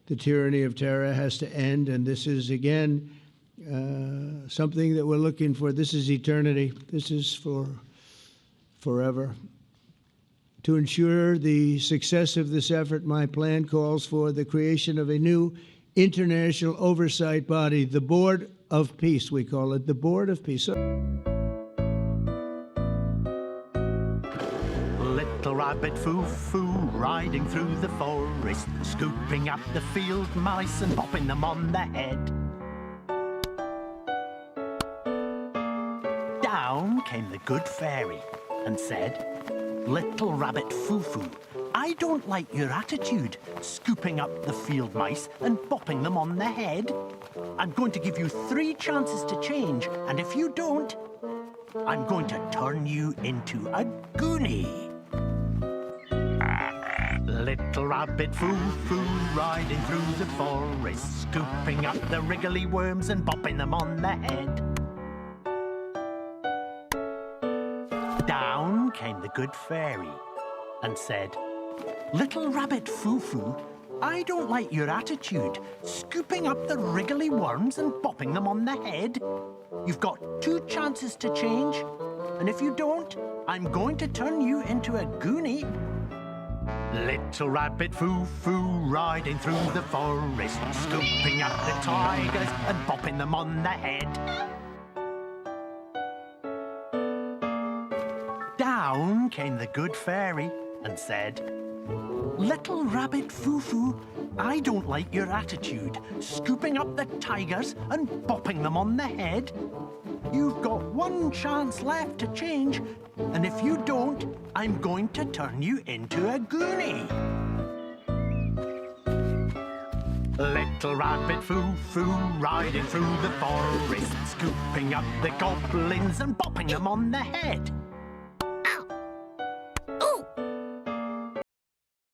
The tyranny of terror has to end, and this is, again, something that we're looking for. This is eternity. This is for forever. To ensure the success of this effort, my plan calls for the creation of a new international oversight body, the Board of Peace, we call it, the Board of Peace. Little rabbit foo-foo riding through the forest, scooping up the field mice and popping them on the head. Down came the good fairy and said, "Little rabbit foo-foo, I don't like your attitude, scooping up the field mice and bopping them on the head. I'm going to give you 3 chances to change, and if you don't, I'm going to turn you into a goonie." Little rabbit foo-foo riding through the forest, scooping up the wriggly worms and bopping them on the head. Down came the good fairy and said, "Little rabbit foo-foo, I don't like your attitude, scooping up the wriggly worms and bopping them on the head. You've got 2 chances to change, and if you don't, I'm going to turn you into a goonie." Little rabbit foo-foo riding through the forest, scooping up the tigers and bopping them on the head. Down came the good fairy and said, "Little rabbit foo-foo, I don't like your attitude, scooping up the tigers and bopping them on the head. You've got 1 chance left to change, and if you don't, I'm going to turn you into a goonie." Little rabbit foo-foo riding through the forest, scooping up the goblins and bopping them on the head.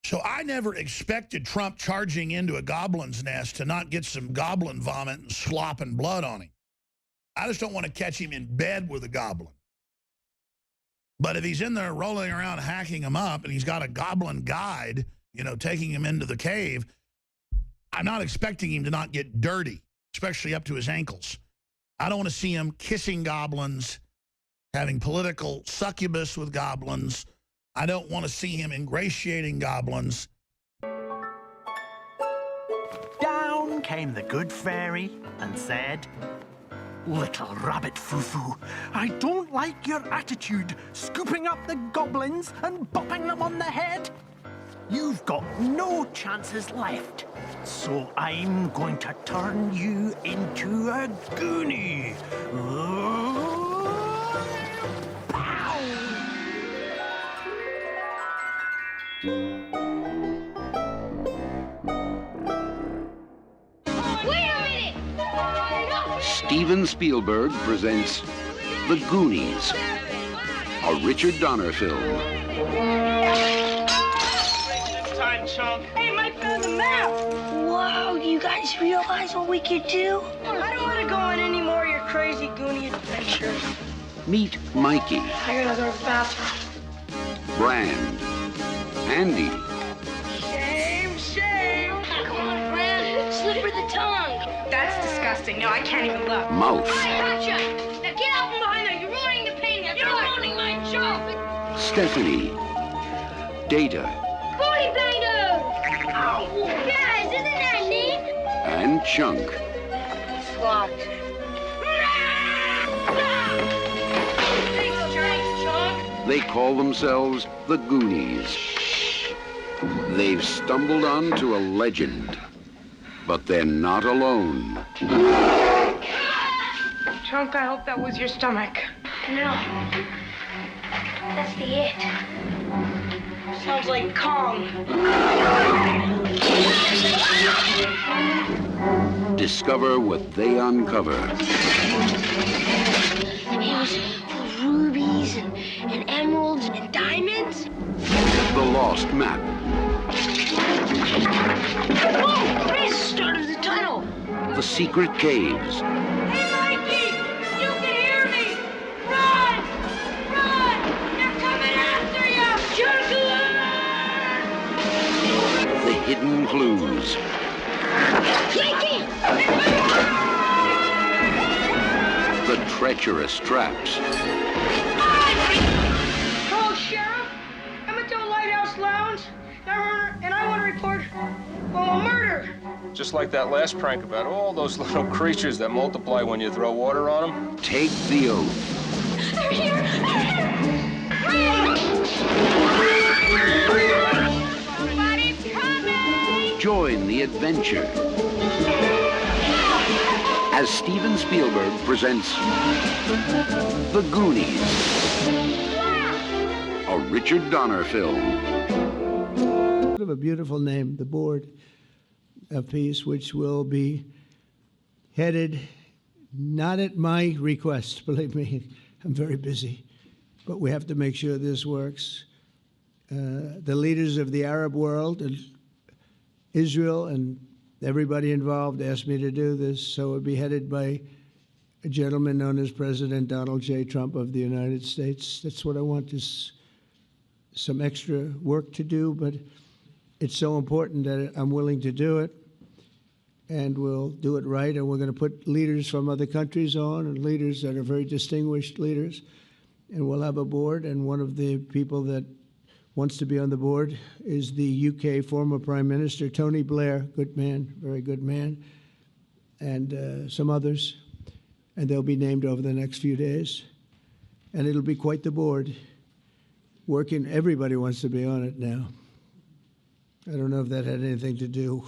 So I never expected Trump charging into a goblin's nest to not get some goblin vomit and slop and blood on him. I just don't want to catch him in bed with a goblin. But if he's in there rolling around hacking him up and he's got a goblin guide, you know, taking him into the cave, I'm not expecting him to not get dirty, especially up to his ankles. I don't want to see him kissing goblins, having political succubus with goblins. I don't want to see him ingratiating goblins. Down came the good fairy and said, "Little rabbit foo-foo, I don't like your attitude, scooping up the goblins and bopping them on the head. You've got no chances left, so I'm going to turn you into a goonie." Steven Spielberg presents The Goonies, a Richard Donner film. Time, chunk. Hey, Mike found the map. Whoa, do you guys realize what we could do? I don't want to go on any more of your crazy Goonie adventures. Meet Mikey, I gotta go to the bathroom. Brand, Andy, Shame. Come on, Brand. Slipper the tongue. That's disgusting. No, I can't even look. Mouth, I gotcha. Now get out from behind there. You're ruining the painting. You're ruining my joke. Stephanie, Data, Booty banger. Oh, guys, isn't that neat? and Chunk. It's locked. Thanks, Chunk. They call themselves The Goonies. They've stumbled onto a legend, but they're not alone. Chunk, I hope that was your stomach. No. That's the it. Sounds like Kong. Discover what they uncover. It was full of rubies and emeralds and diamonds. The lost map. Whoa! It's the start of the tunnel. The secret caves. Hey, Mikey! You can hear me! Run! Run! They're coming after you! Juggler! The hidden clues. treacherous traps. Hello, Sheriff. I'm at the Lighthouse Lounge, and I want to report a murder. Just like that last prank about all those little creatures that multiply when you throw water on them. Take the oath. They're here! Somebody's coming! Join the adventure as Steven Spielberg presents The Goonies, a Richard Donner film. Sort of a beautiful name, the Board of Peace, which will be headed not at my request, believe me, I'm very busy, but we have to make sure this works. The leaders of the Arab world and Israel and everybody involved asked me to do this, so it would be headed by a gentleman known as President Donald J. Trump of the United States. That's what I want, is some extra work to do, but it's so important that I'm willing to do it, and we'll do it right, and we're going to put leaders from other countries on, and leaders that are very distinguished leaders, and we'll have a board, and one of the people that wants to be on the board is the UK former Prime Minister, Tony Blair, good man, very good man, and some others, and they'll be named over the next few days, and it'll be quite the board. Working, everybody wants to be on it now. I don't know if that had anything to do.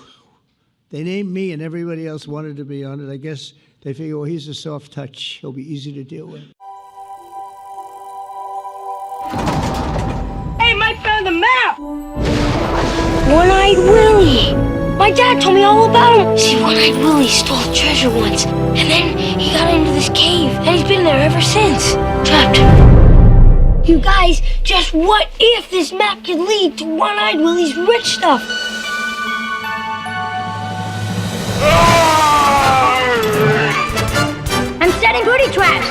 They named me and everybody else wanted to be on it. I guess they figure, well, he's a soft touch. He'll be easy to deal with. Hey, Mike found the map! One-Eyed Willie! My dad told me all about him. See, One-Eyed Willie stole treasure once, and then he got into this cave, and he's been there ever since. Trapped. You guys, just what if this map could lead to One-Eyed Willie's rich stuff? I'm setting booty traps.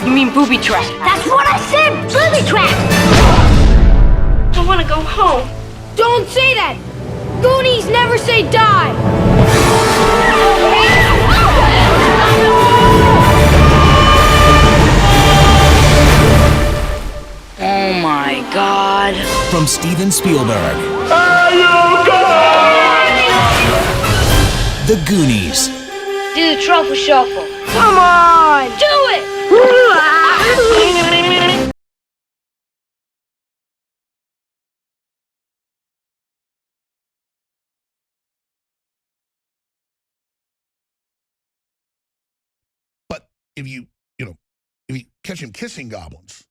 You mean booby traps? That's what I said, booby traps. I want to go home. Don't say that. Goonies never say die. Oh my God. From Steven Spielberg. The Goonies. Do the truffle shuffle. Come on! Do it! But if you catch him kissing goblins,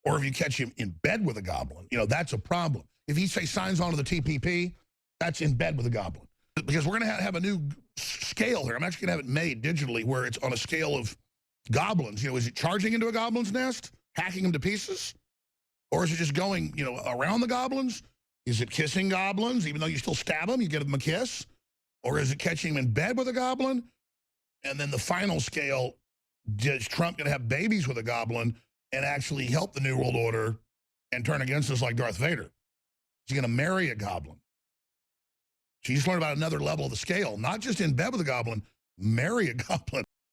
or if you catch him in bed with a goblin, that's a problem. If he, say, signs on to the TPP, that's in bed with a goblin. Because we're going to have a new scale here. I'm actually going to have it made digitally where it's on a scale of goblins. Is it charging into a goblin's nest, hacking them to pieces? Or is it just going, around the goblins? Is it kissing goblins, even though you still stab them, you give them a kiss? Or is it catching them in bed with a goblin? And then the final scale, is Trump going to have babies with a goblin and actually help the New World Order and turn against us like Darth Vader? Is he going to marry a goblin? So you just learned about another level of the scale, not just in bed with a goblin, marry a goblin.